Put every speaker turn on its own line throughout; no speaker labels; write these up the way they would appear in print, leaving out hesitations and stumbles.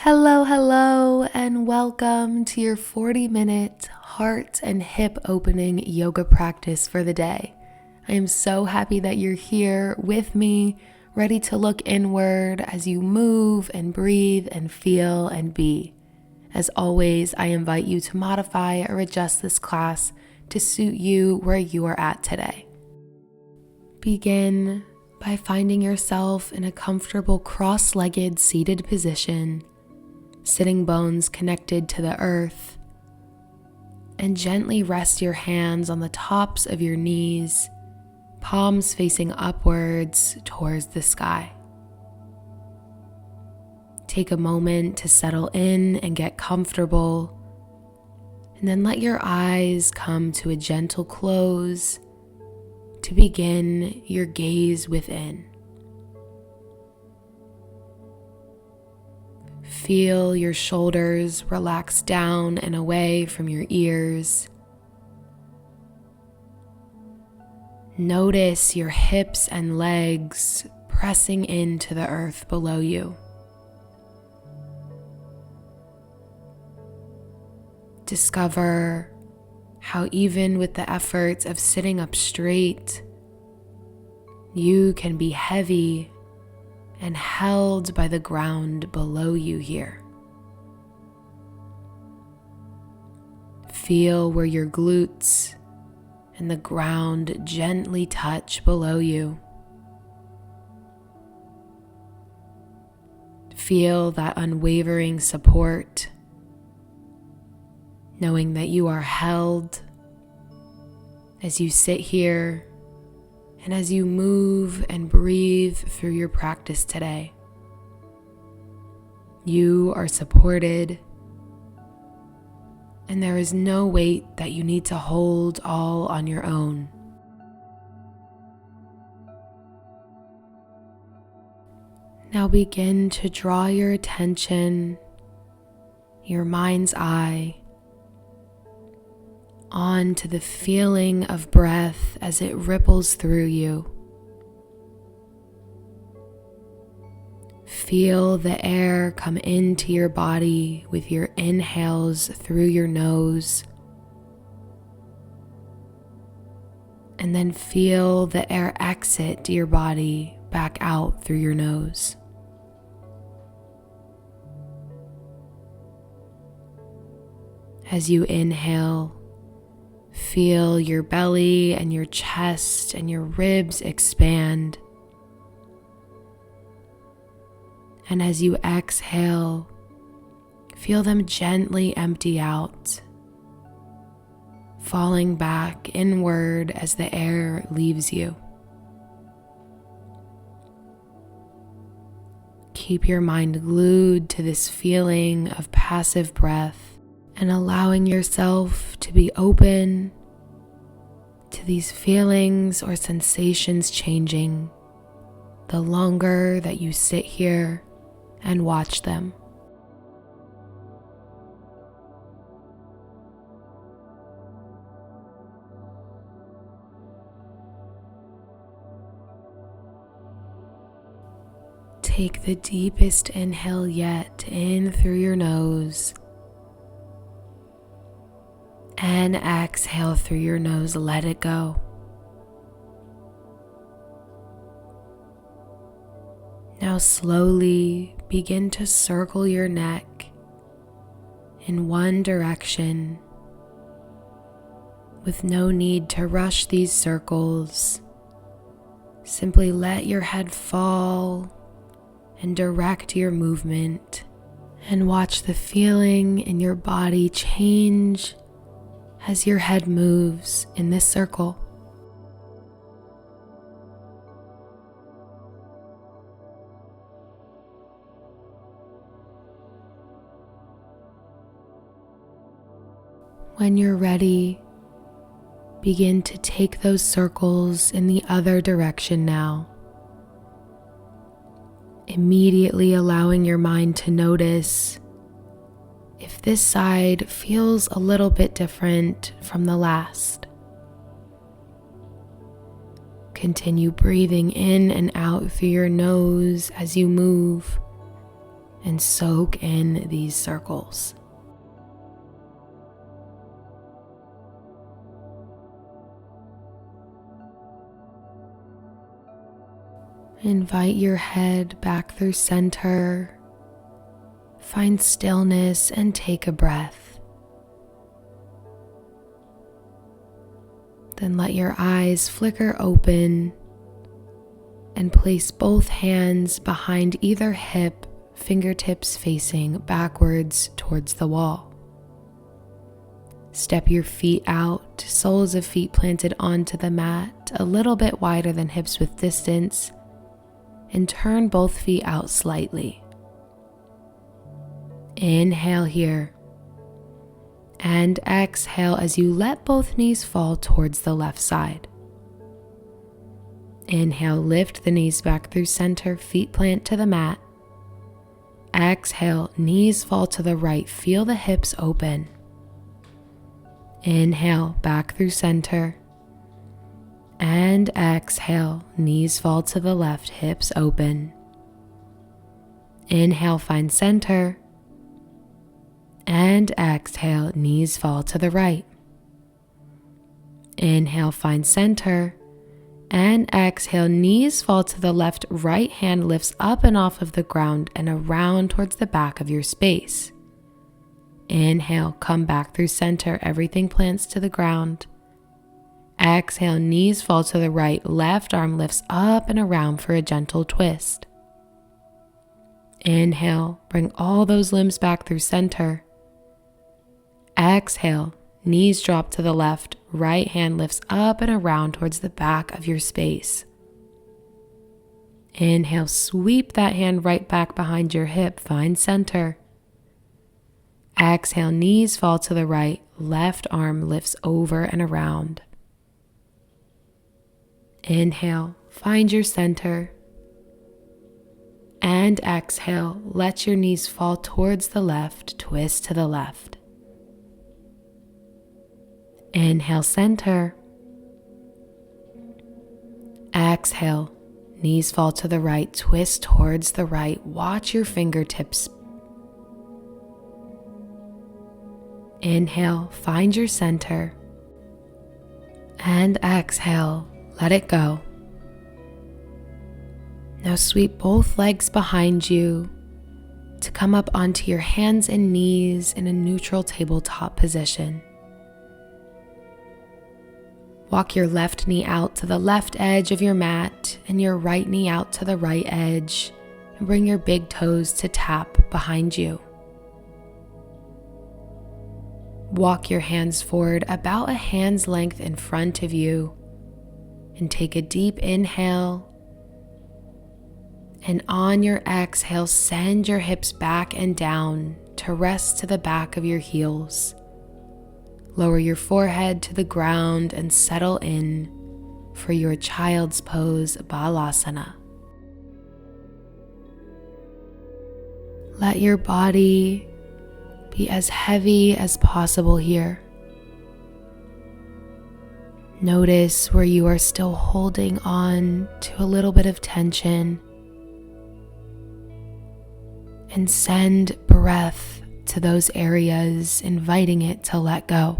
Hello, and welcome to your 40-minute heart and hip opening yoga practice for the day. I am so happy that you're here with me, ready to look inward as you move and breathe and feel and be. As always, I invite you to modify or adjust this class to suit you where you are at today. Begin by finding yourself in a comfortable cross-legged seated position, sitting bones connected to the earth, and gently rest your hands on the tops of your knees, palms facing upwards towards the sky. Take a moment to settle in and get comfortable, and then let your eyes come to a gentle close to begin your gaze within. Feel your shoulders relax down and away from your ears. Notice your hips and legs pressing into the earth below you. Discover how even with the effort of sitting up straight, you can be heavy and held by the ground below you here. Feel where your glutes and the ground gently touch below you. Feel that unwavering support, knowing that you are held as you sit here and as you move and breathe through your practice today. You are supported, and there is no weight that you need to hold all on your own. Now begin to draw your attention, your mind's eye, on to the feeling of breath as it ripples through you. Feel the air come into your body with your inhales through your nose, and then feel the air exit your body back out through your nose. As you inhale, feel your belly and your chest and your ribs expand. And as you exhale, feel them gently empty out, falling back inward as the air leaves you. Keep your mind glued to this feeling of passive breath and allowing yourself to be open to these feelings or sensations changing the longer that you sit here and watch them. Take the deepest inhale yet in through your nose, and exhale through your nose. Let it go. Now slowly begin to circle your neck in one direction with no need to rush these circles. Simply let your head fall and direct your movement, and watch the feeling in your body change as your head moves in this circle. When you're ready, begin to take those circles in the other direction now, immediately allowing your mind to notice if this side feels a little bit different from the last. Continue breathing in and out through your nose as you move, and soak in these circles. Invite your head back through center. Find stillness and take a breath. Then let your eyes flicker open and place both hands behind either hip, fingertips facing backwards towards the wall. Step your feet out, soles of feet planted onto the mat, a little bit wider than hips with distance, and turn both feet out slightly. Inhale here, and exhale as you let both knees fall towards the left side. Inhale, lift the knees back through center, feet plant to the mat. Exhale, knees fall to the right, feel the hips open. Inhale, back through center. And exhale, knees fall to the left, hips open. Inhale, find center. And exhale, knees fall to the right. Inhale, find center. And exhale, knees fall to the left, right hand lifts up and off of the ground and around towards the back of your space. Inhale, come back through center, everything plants to the ground. Exhale, knees fall to the right, left arm lifts up and around for a gentle twist. Inhale, bring all those limbs back through center. Exhale, knees drop to the left, right hand lifts up and around towards the back of your space. Inhale, sweep that hand right back behind your hip, find center. Exhale, knees fall to the right, left arm lifts over and around. Inhale, find your center. And exhale, let your knees fall towards the left, twist to the left. Inhale, center. Exhale, knees fall to the right, twist towards the right. Watch your fingertips. Inhale, find your center. And exhale, let it go. Now sweep both legs behind you to come up onto your hands and knees in a neutral tabletop position. Walk your left knee out to the left edge of your mat and your right knee out to the right edge, and bring your big toes to tap behind you. Walk your hands forward about a hand's length in front of you and take a deep inhale. And on your exhale, send your hips back and down to rest to the back of your heels. Lower your forehead to the ground and settle in for your child's pose, Malasana. Let your body be as heavy as possible here. Notice where you are still holding on to a little bit of tension, and send breath to those areas, inviting it to let go.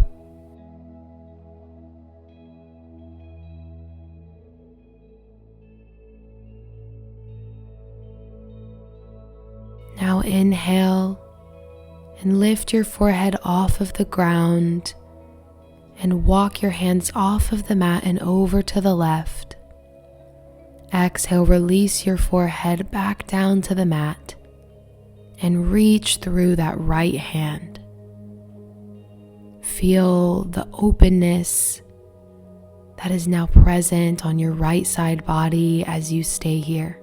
Now inhale and lift your forehead off of the ground and walk your hands off of the mat and over to the left. Exhale, release your forehead back down to the mat and reach through that right hand. Feel the openness that is now present on your right side body as you stay here.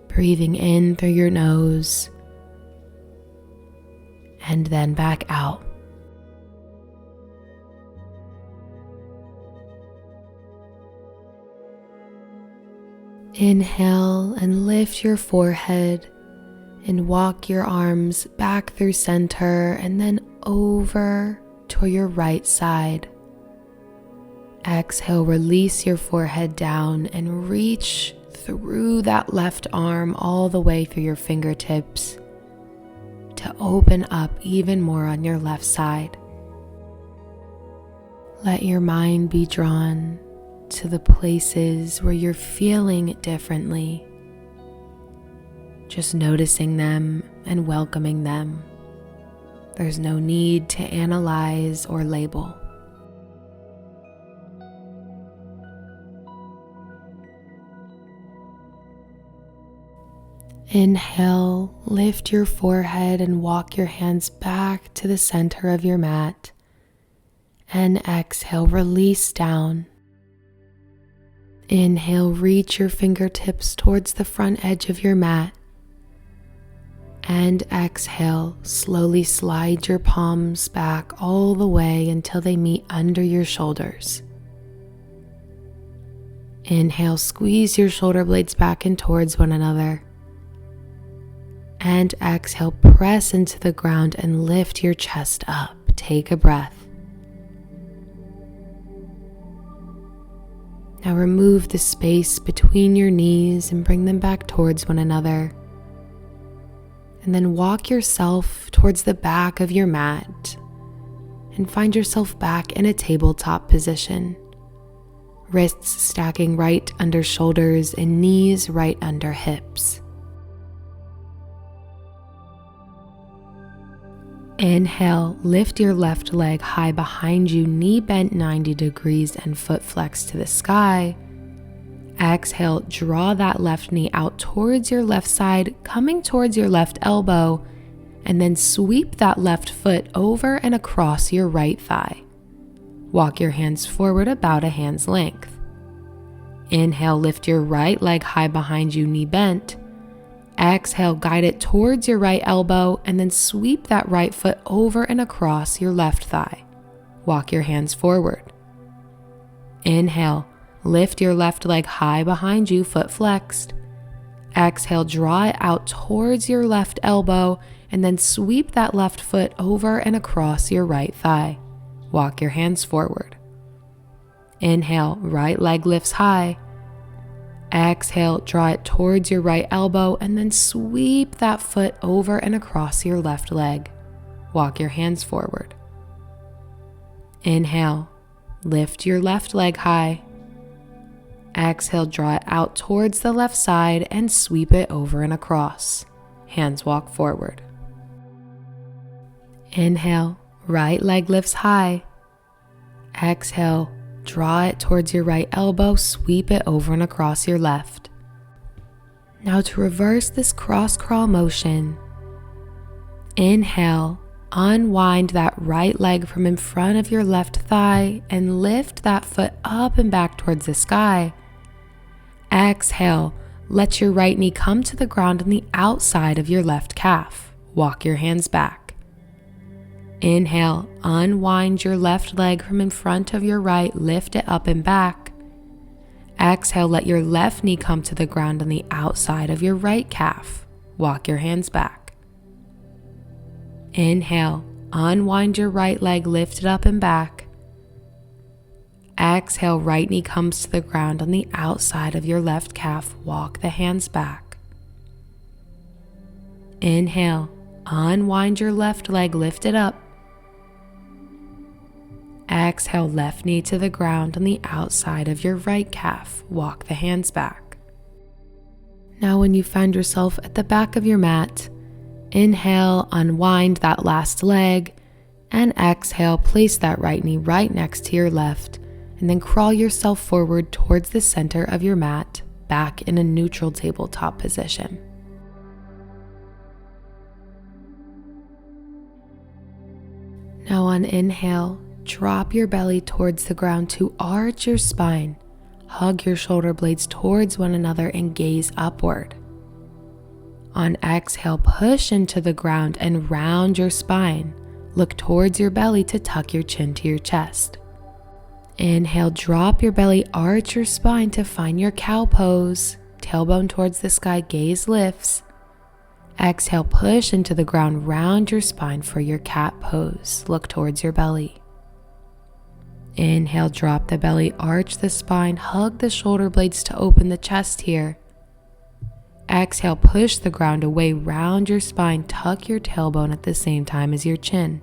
Breathing in through your nose and then back out. Inhale and lift your forehead and walk your arms back through center and then over to your right side. Exhale, release your forehead down and reach through that left arm all the way through your fingertips to open up even more on your left side. Let your mind be drawn to the places where you're feeling differently. Just noticing them and welcoming them. There's no need to analyze or label. Inhale, lift your forehead and walk your hands back to the center of your mat. And exhale, release down. Inhale, reach your fingertips towards the front edge of your mat. And exhale, slowly slide your palms back all the way until they meet under your shoulders. Inhale, squeeze your shoulder blades back in towards one another. And exhale, press into the ground and lift your chest up. Take a breath. Now remove the space between your knees and bring them back towards one another. And then walk yourself towards the back of your mat and find yourself back in a tabletop position. Wrists stacking right under shoulders and knees right under hips. Inhale, lift your left leg high behind you, knee bent 90 degrees and foot flexed to the sky. Exhale, draw that left knee out towards your left side, coming towards your left elbow, and then sweep that left foot over and across your right thigh. Walk your hands forward about a hand's length. Inhale, lift your right leg high behind you, knee bent. Exhale, guide it towards your right elbow and then sweep that right foot over and across your left thigh. Walk your hands forward. Inhale, lift your left leg high behind you, foot flexed. Exhale, draw it out towards your left elbow and then sweep that left foot over and across your right thigh. Walk your hands forward. Inhale, right leg lifts high. Exhale, draw it towards your right elbow and then sweep that foot over and across your left leg. Walk your hands forward. Inhale, lift your left leg high. Exhale, draw it out towards the left side and sweep it over and across. Hands walk forward. Inhale, right leg lifts high. Exhale, draw it towards your right elbow, sweep it over and across your left. Now to reverse this cross crawl motion, inhale, unwind that right leg from in front of your left thigh and lift that foot up and back towards the sky. Exhale, let your right knee come to the ground on the outside of your left calf. Walk your hands back. Inhale, unwind your left leg from in front of your right, lift it up and back. Exhale, let your left knee come to the ground on the outside of your right calf. Walk your hands back. Inhale, unwind your right leg, lift it up and back. Exhale, right knee comes to the ground on the outside of your left calf. Walk the hands back. Inhale, unwind your left leg, lift it up. Exhale, left knee to the ground on the outside of your right calf. Walk the hands back. Now when you find yourself at the back of your mat, inhale, unwind that last leg, and exhale, place that right knee right next to your left, and then crawl yourself forward towards the center of your mat, back in a neutral tabletop position. Now on inhale, drop your belly towards the ground to arch your spine. Hug your shoulder blades towards one another and gaze upward. On exhale, push into the ground and round your spine. Look towards your belly to tuck your chin to your chest. Inhale, drop your belly, arch your spine to find your cow pose. Tailbone towards the sky, gaze lifts. Exhale, push into the ground, round your spine for your cat pose. Look towards your belly. Inhale, drop the belly, arch the spine, hug the shoulder blades to open the chest here. Exhale, push the ground away, round your spine, tuck your tailbone at the same time as your chin.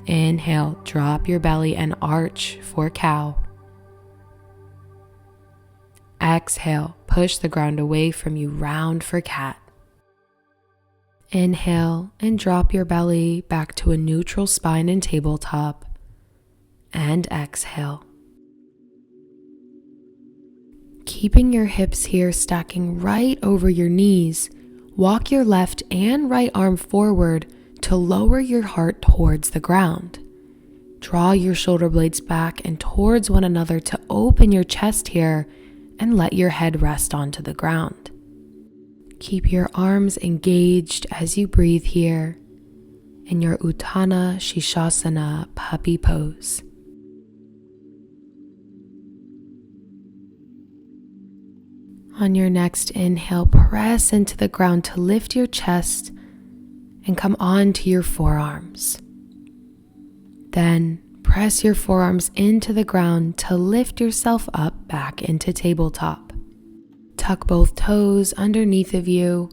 Inhale, drop your belly and arch for cow. Exhale, push the ground away from you, round for cat. Inhale and drop your belly back to a neutral spine and tabletop. And exhale. Keeping your hips here stacking right over your knees, walk your left and right arm forward to lower your heart towards the ground. Draw your shoulder blades back and towards one another to open your chest here and let your head rest onto the ground. Keep your arms engaged as you breathe here in your Utthana Shishasana puppy pose. On your next inhale, press into the ground to lift your chest and come onto your forearms. Then press your forearms into the ground to lift yourself up back into tabletop. Tuck both toes underneath of you,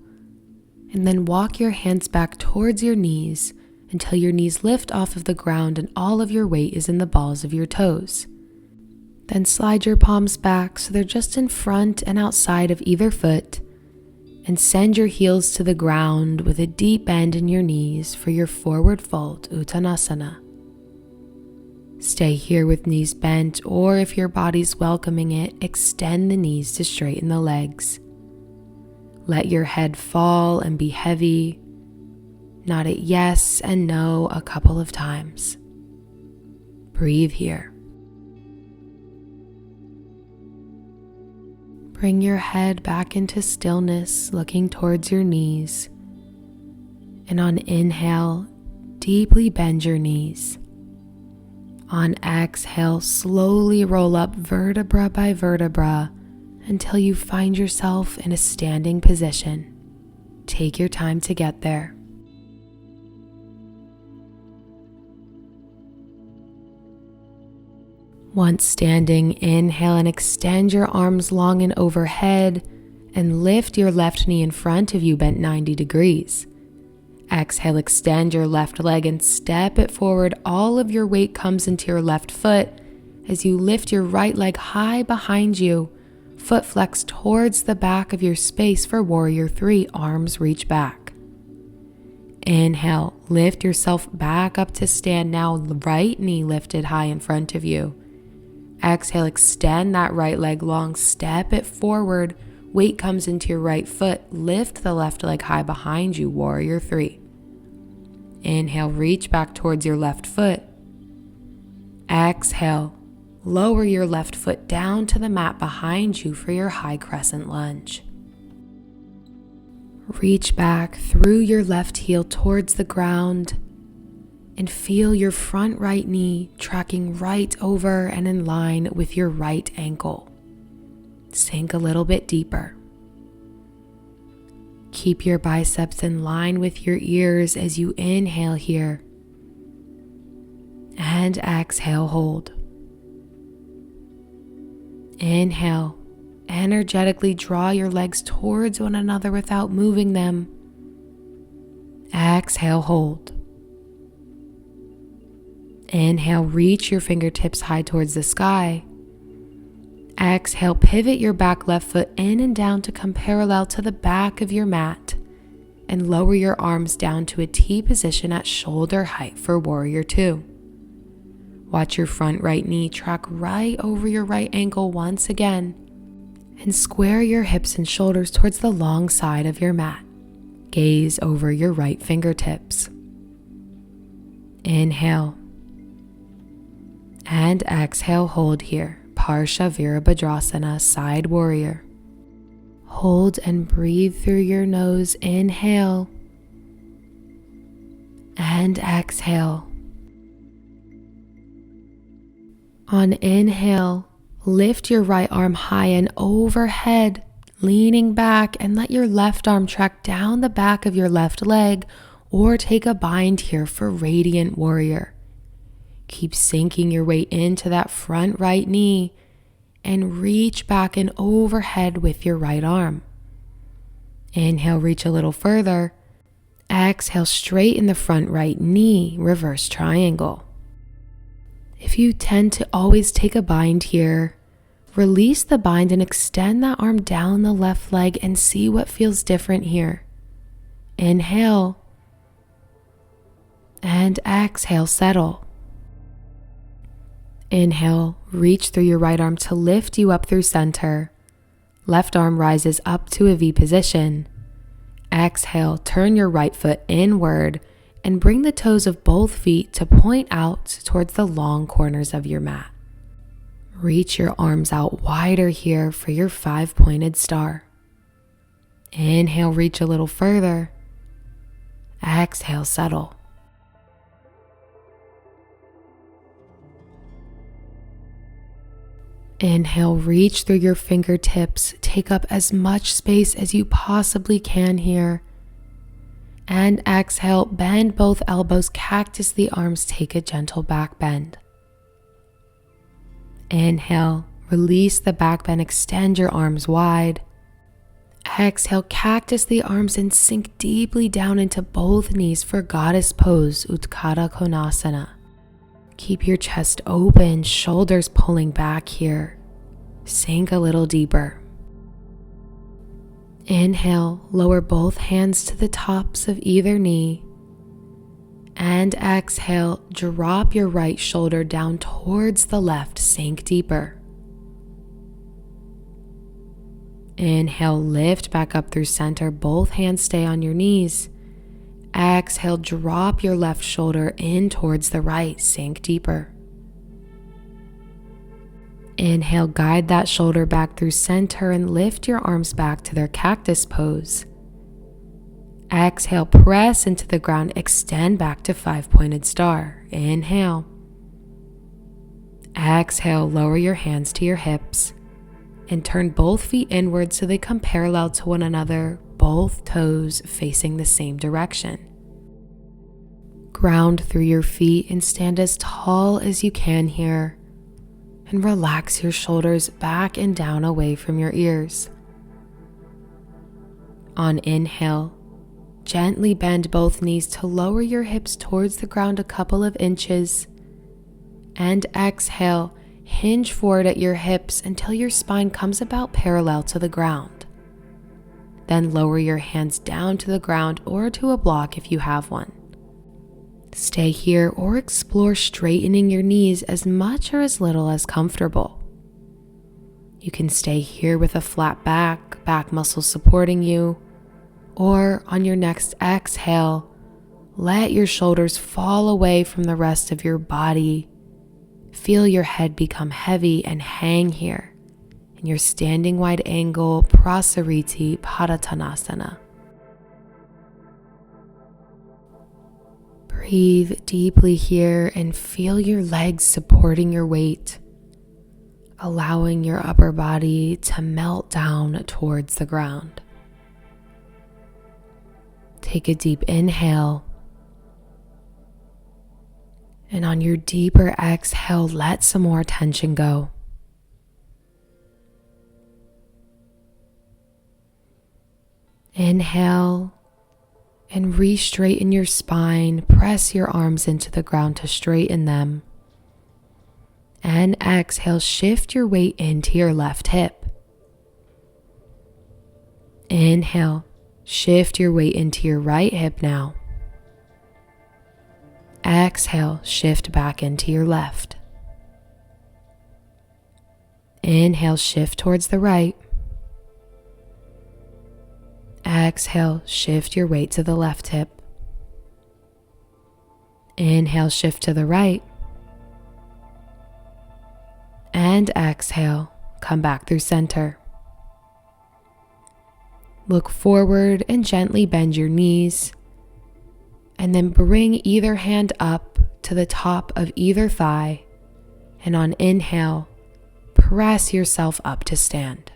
and then walk your hands back towards your knees until your knees lift off of the ground and all of your weight is in the balls of your toes. Then slide your palms back so they're just in front and outside of either foot, and send your heels to the ground with a deep bend in your knees for your forward fold Uttanasana. Stay here with knees bent, or if your body's welcoming it, extend the knees to straighten the legs. Let your head fall and be heavy. Nod it yes and no a couple of times. Breathe here. Bring your head back into stillness, looking towards your knees. And on inhale, deeply bend your knees. On exhale, slowly roll up vertebra by vertebra until you find yourself in a standing position. Take your time to get there. Once standing, inhale and extend your arms long and overhead and lift your left knee in front of you, bent 90 degrees. Exhale, extend your left leg and step it forward. All of your weight comes into your left foot as you lift your right leg high behind you. Foot flex towards the back of your space for warrior 3. Arms reach back. Inhale, lift yourself back up to stand now. Right knee lifted high in front of you. Exhale, extend that right leg long. Step it forward. Weight comes into your right foot. Lift the left leg high behind you, warrior 3. Inhale, reach back towards your left foot. Exhale, lower your left foot down to the mat behind you for your high crescent lunge. Reach back through your left heel towards the ground and feel your front right knee tracking right over and in line with your right ankle. Sink a little bit deeper. Keep your biceps in line with your ears as you inhale here. And exhale, hold. Inhale, energetically draw your legs towards one another without moving them. Exhale, hold. Inhale, reach your fingertips high towards the sky. Exhale, pivot your back left foot in and down to come parallel to the back of your mat and lower your arms down to a T position at shoulder height for warrior 2. Watch your front right knee track right over your right ankle once again and square your hips and shoulders towards the long side of your mat. Gaze over your right fingertips. Inhale and exhale, hold here. Parsha Virabhadrasana, side warrior. Hold and breathe through your nose. Inhale and exhale. On inhale, lift your right arm high and overhead, leaning back, and let your left arm track down the back of your left leg or take a bind here for radiant warrior. Keep sinking your weight into that front right knee and reach back and overhead with your right arm. Inhale, reach a little further. Exhale, straighten the front right knee, reverse triangle. If you tend to always take a bind here, release the bind and extend that arm down the left leg and see what feels different here. Inhale and exhale, settle. Inhale, reach through your right arm to lift you up through center. Left arm rises up to a V position. Exhale, turn your right foot inward and bring the toes of both feet to point out towards the long corners of your mat. Reach your arms out wider here for your 5-pointed star. Inhale, reach a little further. Exhale, settle. Inhale, reach through your fingertips. Take up as much space as you possibly can here. And exhale, bend both elbows, cactus the arms, take a gentle back bend. Inhale, release the back bend, extend your arms wide. Exhale, cactus the arms and sink deeply down into both knees for goddess pose, Utthita Konasana. Keep your chest open, shoulders pulling back here. Sink a little deeper. Inhale, lower both hands to the tops of either knee. And exhale, drop your right shoulder down towards the left, sink deeper. Inhale, lift back up through center, both hands stay on your knees. Exhale, drop your left shoulder in towards the right, sink deeper. Inhale, guide that shoulder back through center and lift your arms back to their cactus pose. Exhale, press into the ground, extend back to 5-pointed star. Inhale. Exhale, lower your hands to your hips and turn both feet inward so they come parallel to one another, both toes facing the same direction. Ground through your feet and stand as tall as you can here. And relax your shoulders back and down away from your ears. On inhale, gently bend both knees to lower your hips towards the ground a couple of inches. And exhale, hinge forward at your hips until your spine comes about parallel to the ground. Then lower your hands down to the ground or to a block if you have one. Stay here or explore straightening your knees as much or as little as comfortable. You can stay here with a flat back muscles supporting you, or on your next exhale, let your shoulders fall away from the rest of your body. Feel your head become heavy and hang here in your standing wide angle Prasariti Padottanasana. Breathe deeply here and feel your legs supporting your weight, allowing your upper body to melt down towards the ground. Take a deep inhale, and on your deeper exhale, let some more tension go. Inhale and re-straighten your spine. Press your arms into the ground to straighten them. And exhale, shift your weight into your left hip. Inhale, shift your weight into your right hip now. Exhale, shift back into your left. Inhale, shift towards the right. Exhale, shift your weight to the left hip. Inhale, shift to the right. And exhale, come back through center. Look forward and gently bend your knees. And then bring either hand up to the top of either thigh. And on inhale, press yourself up to stand.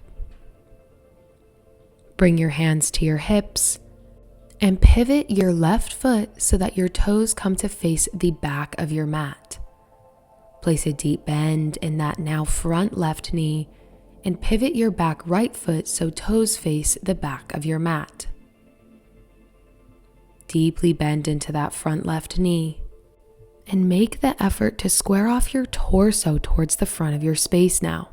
Bring your hands to your hips and pivot your left foot so that your toes come to face the back of your mat. Place a deep bend in that now front left knee and pivot your back right foot so toes face the back of your mat. deeply bend into that front left knee. And make the effort to square off your torso towards the front of your space now.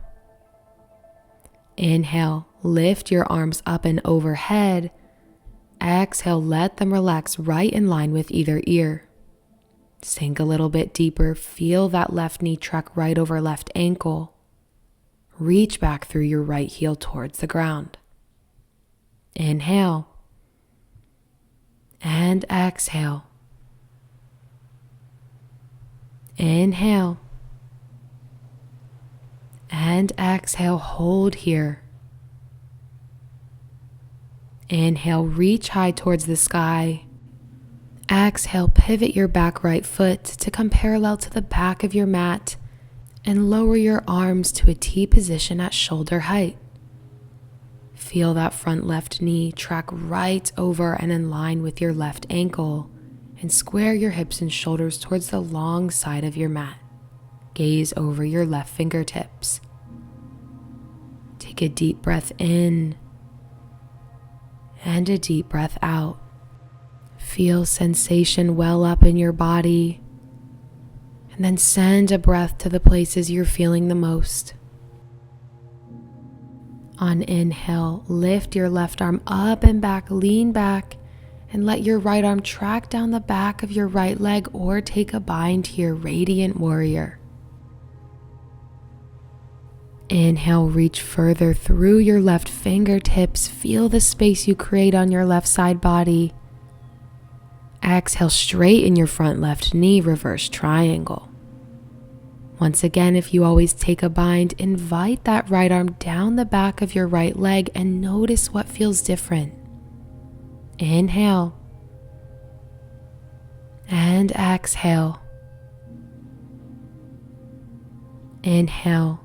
Inhale, lift your arms up and overhead. Exhale, let them relax right in line with either ear. Sink a little bit deeper, feel that left knee truck right over left ankle. Reach back through your right heel towards the ground. Inhale. And exhale. Inhale. And exhale, hold here. Inhale, reach high towards the sky. Exhale, pivot your back right foot to come parallel to the back of your mat and lower your arms to a T position at shoulder height. Feel that front left knee track right over and in line with your left ankle, and square your hips and shoulders towards the long side of your mat. Gaze over your left fingertips. Take a deep breath in and a deep breath out. Feel sensation well up in your body, and then send a breath to the places you're feeling the most. On inhale, lift your left arm up and back, lean back, and let your right arm track down the back of your right leg or take a bind here, Radiant Warrior. Inhale, reach further through your left fingertips. Feel the space you create on your left side body. Exhale, straighten your front left knee, reverse triangle. Once again, if you always take a bind, invite that right arm down the back of your right leg and notice what feels different. Inhale. And exhale. Inhale.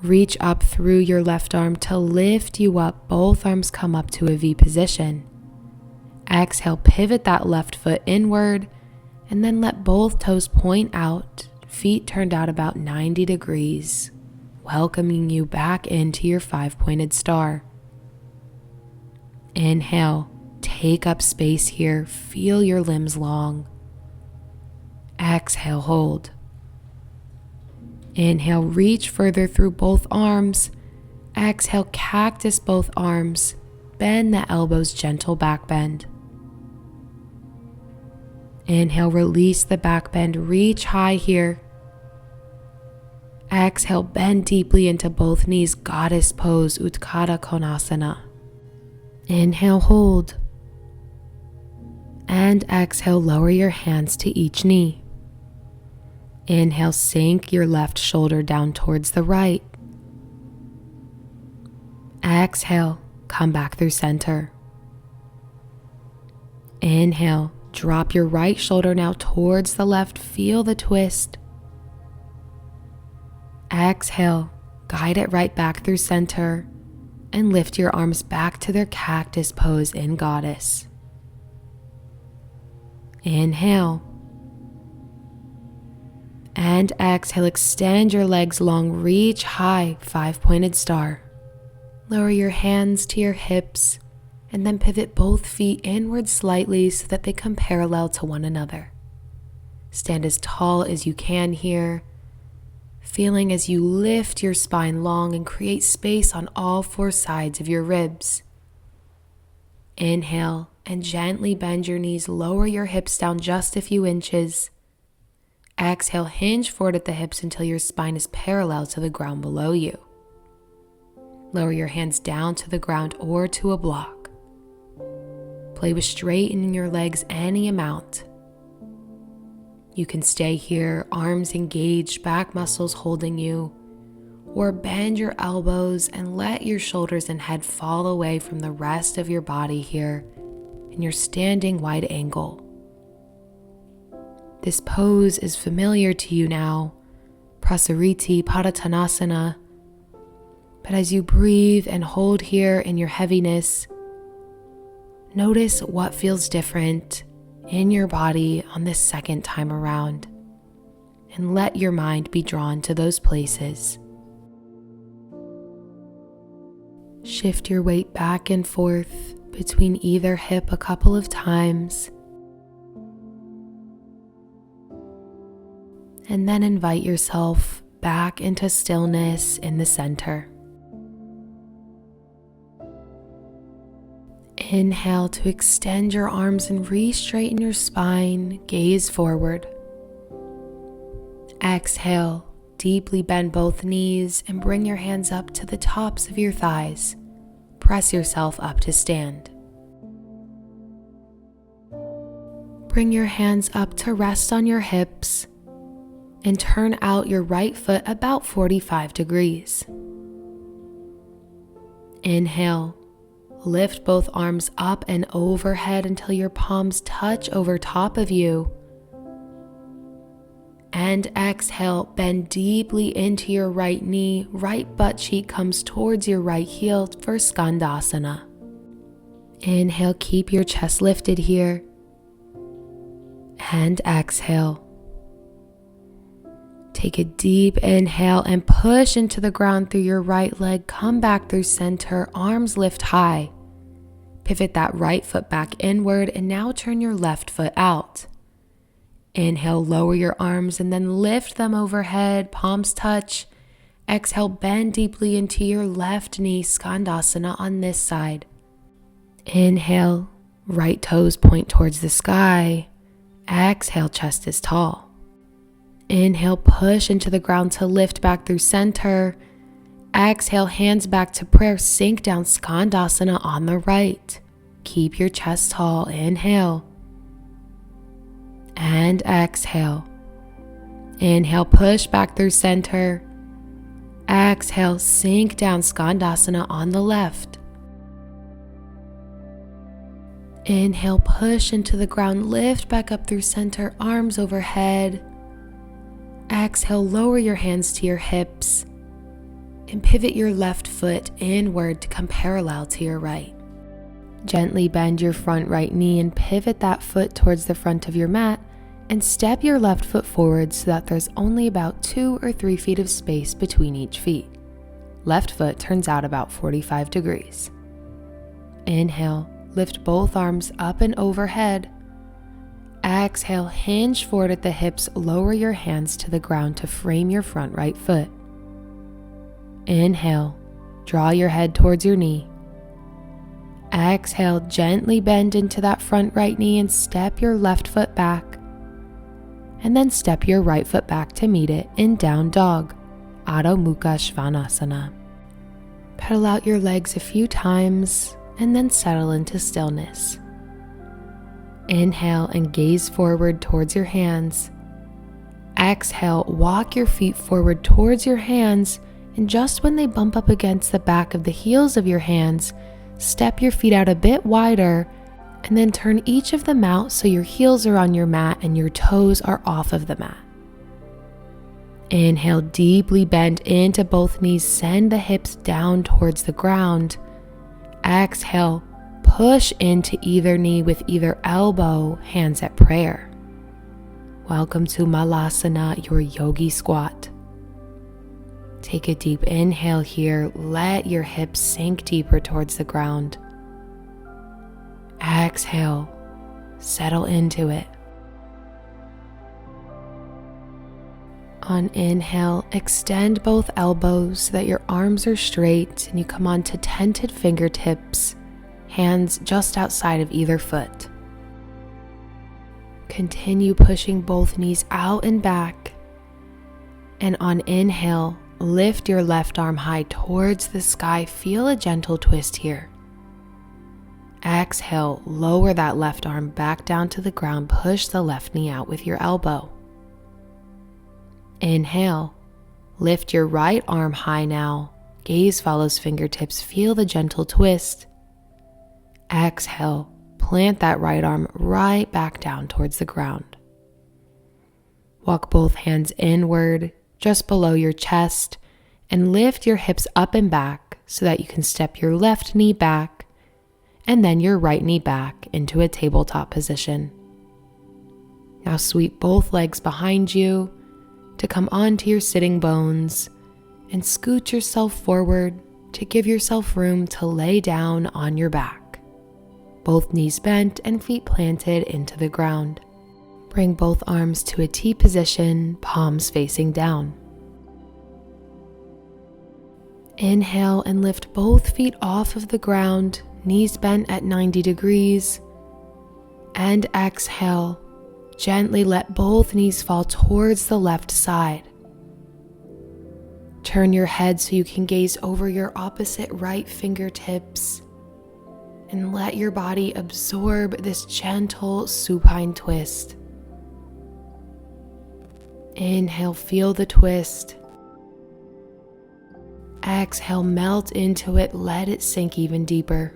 Reach up through your left arm to lift you up. Both arms come up to a V position. Exhale, pivot that left foot inward, and then let both toes point out, feet turned out about 90 degrees, welcoming you back into your 5-pointed star. Inhale, take up space here, feel your limbs long. Exhale, hold. Inhale, reach further through both arms. Exhale, cactus both arms. Bend the elbows, gentle back bend. Inhale, release the back bend, reach high here. Exhale, bend deeply into both knees, goddess pose, Utthita Konasana. Inhale, hold. And exhale, lower your hands to each knee. Inhale, sink your left shoulder down towards the right. Exhale, come back through center. Inhale, drop your right shoulder now towards the left, feel the twist. Exhale, guide it right back through center and lift your arms back to their cactus pose in goddess. Inhale. And exhale, extend your legs long, reach high, 5-pointed star. Lower your hands to your hips and then pivot both feet inward slightly so that they come parallel to one another. Stand as tall as you can here, feeling as you lift your spine long and create space on all 4 sides of your ribs. Inhale and gently bend your knees, lower your hips down just a few inches. Exhale, hinge forward at the hips until your spine is parallel to the ground below you. Lower your hands down to the ground or to a block. Play with straightening your legs any amount. You can stay here, arms engaged, back muscles holding you, or bend your elbows and let your shoulders and head fall away from the rest of your body here in your standing wide angle. This pose is familiar to you now, Prasariti Padottanasana, but as you breathe and hold here in your heaviness, notice what feels different in your body on this second time around, and let your mind be drawn to those places. Shift your weight back and forth between either hip a couple of times, And then invite yourself back into stillness in the center. Inhale to extend your arms and re-straighten your spine, gaze forward. Exhale, deeply bend both knees and bring your hands up to the tops of your thighs. Press yourself up to stand. Bring your hands up to rest on your hips and turn out your right foot about 45 degrees. Inhale, lift both arms up and overhead until your palms touch over top of you. And exhale, bend deeply into your right knee, right butt cheek comes towards your right heel for skandasana. Inhale, keep your chest lifted here. And exhale. Take a deep inhale and push into the ground through your right leg. Come back through center, arms lift high. Pivot that right foot back inward and now turn your left foot out. Inhale, lower your arms and then lift them overhead, palms touch. Exhale, bend deeply into your left knee, skandasana on this side. Inhale, right toes point towards the sky. Exhale, chest is tall. Inhale, push into the ground to lift back through center. Exhale, hands back to prayer, sink down, skandasana on the right. Keep your chest tall, inhale. And exhale. Inhale, push back through center. Exhale, sink down, skandasana on the left. Inhale, push into the ground, lift back up through center, arms overhead. Exhale, lower your hands to your hips and pivot your left foot inward to come parallel to your right. Gently bend your front right knee and pivot that foot towards the front of your mat and step your left foot forward so that there's only about 2 or 3 feet of space between each feet. Left foot turns out about 45 degrees. Inhale, lift both arms up and overhead. Exhale, hinge forward at the hips, lower your hands to the ground to frame your front right foot. Inhale, draw your head towards your knee. Exhale, gently bend into that front right knee and step your left foot back. And then step your right foot back to meet it in down dog, Adho Mukha Svanasana. Pedal out your legs a few times and then settle into stillness. Inhale and gaze forward towards your hands. Exhale, walk your feet forward towards your hands, and just when they bump up against the back of the heels of your hands, step your feet out a bit wider and then turn each of them out so your heels are on your mat and your toes are off of the mat. Inhale, deeply bend into both knees, send the hips down towards the ground. Exhale, push into either knee with either elbow, hands at prayer. Welcome to Malasana, your yogi squat. Take a deep inhale here. Let your hips sink deeper towards the ground. Exhale, settle into it. On inhale, extend both elbows so that your arms are straight and you come onto tented fingertips, hands just outside of either foot. Continue pushing both knees out and back. And on inhale, lift your left arm high towards the sky. Feel a gentle twist here. Exhale, lower that left arm back down to the ground. Push the left knee out with your elbow. Inhale, lift your right arm high now. Gaze follows fingertips. Feel the gentle twist. Exhale, plant that right arm right back down towards the ground. Walk both hands inward, just below your chest, and lift your hips up and back so that you can step your left knee back and then your right knee back into a tabletop position. Now sweep both legs behind you to come onto your sitting bones and scoot yourself forward to give yourself room to lay down on your back. Both knees bent and feet planted into the ground. Bring both arms to a T position, palms facing down. Inhale and lift both feet off of the ground, knees bent at 90 degrees. And exhale, gently let both knees fall towards the left side. Turn your head so you can gaze over your opposite right fingertips and let your body absorb this gentle supine twist. Inhale, feel the twist. Exhale, melt into it, let it sink even deeper.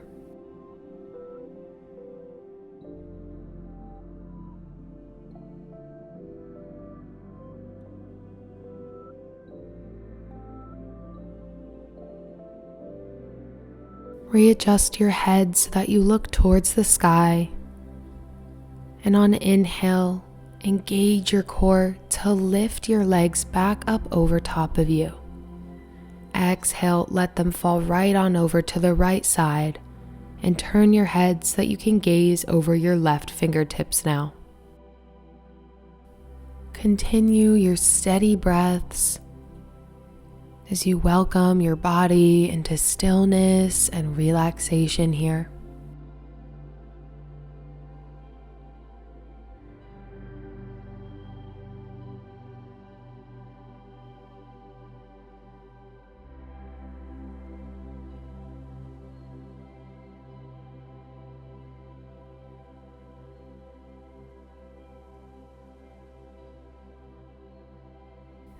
Readjust your head so that you look towards the sky. And on inhale, engage your core to lift your legs back up over top of you. Exhale, let them fall right on over to the right side and turn your head so that you can gaze over your left fingertips now. Continue your steady breaths as you welcome your body into stillness and relaxation here.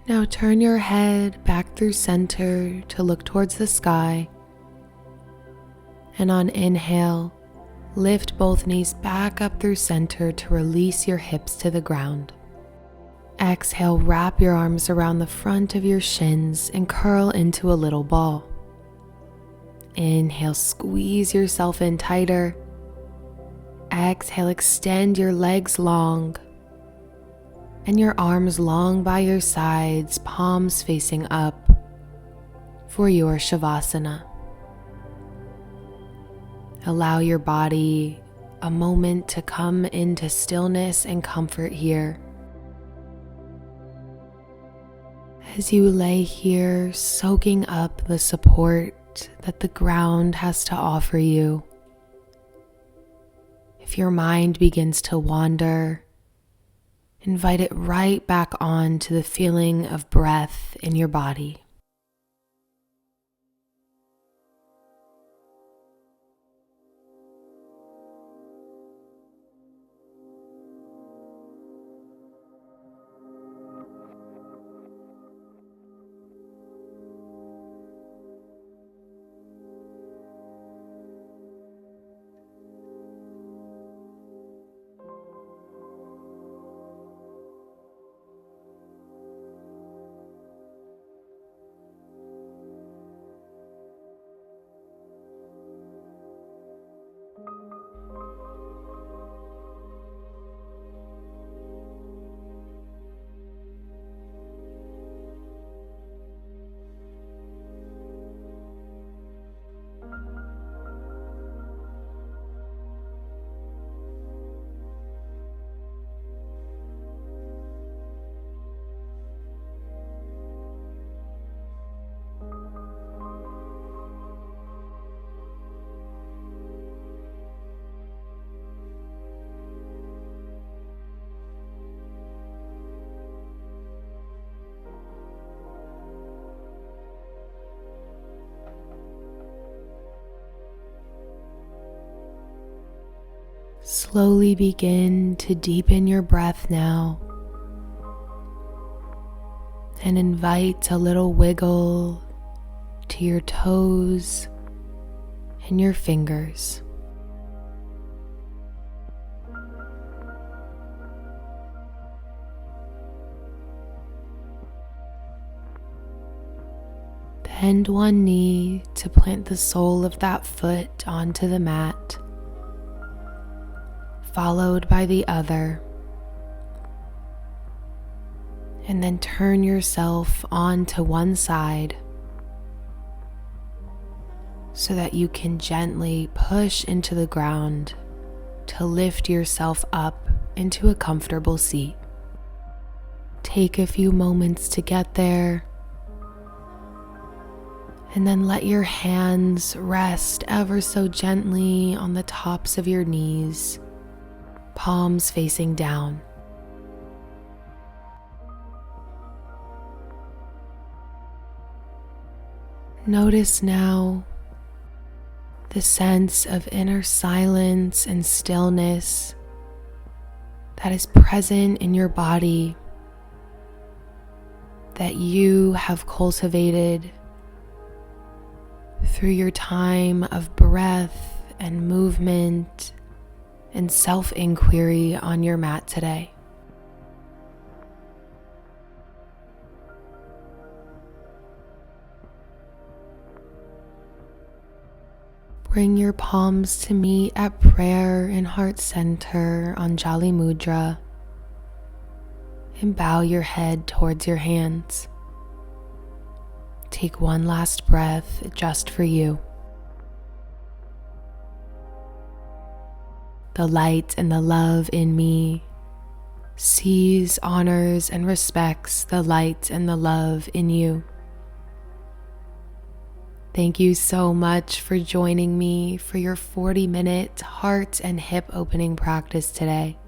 Now turn your head back through center to look towards the sky. And on inhale, lift both knees back up through center to release your hips to the ground. Exhale, wrap your arms around the front of your shins and curl into a little ball. Inhale, squeeze yourself in tighter. Exhale, extend your legs long and your arms long by your sides, palms facing up for your Shavasana. Allow your body a moment to come into stillness and comfort here. As you lay here, soaking up the support that the ground has to offer you. If your mind begins to wander, invite it right back on to the feeling of breath in your body. Slowly begin to deepen your breath now and invite a little wiggle to your toes and your fingers. Bend one knee to plant the sole of that foot onto the mat, followed by the other, and then turn yourself onto one side so that you can gently push into the ground to lift yourself up into a comfortable seat. Take a few moments to get there, and then let your hands rest ever so gently on the tops of your knees, palms facing down. Notice now the sense of inner silence and stillness that is present in your body, that you have cultivated through your time of breath and movement and self-inquiry on your mat today. Bring your palms to meet at prayer in heart center on Jali Mudra, and bow your head towards your hands. Take one last breath just for you. The light and the love in me sees, honors, and respects the light and the love in you. Thank you so much for joining me for your 40-minute heart and hip opening practice today.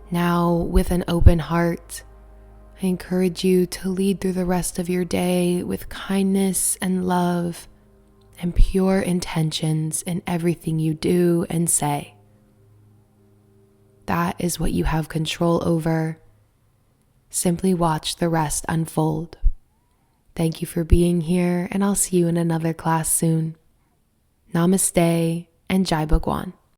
Now, with an open heart, I encourage you to lead through the rest of your day with kindness and love and pure intentions in everything you do and say. That is what you have control over. Simply watch the rest unfold. Thank you for being here, and I'll see you in another class soon. Namaste and Jai Bhagwan.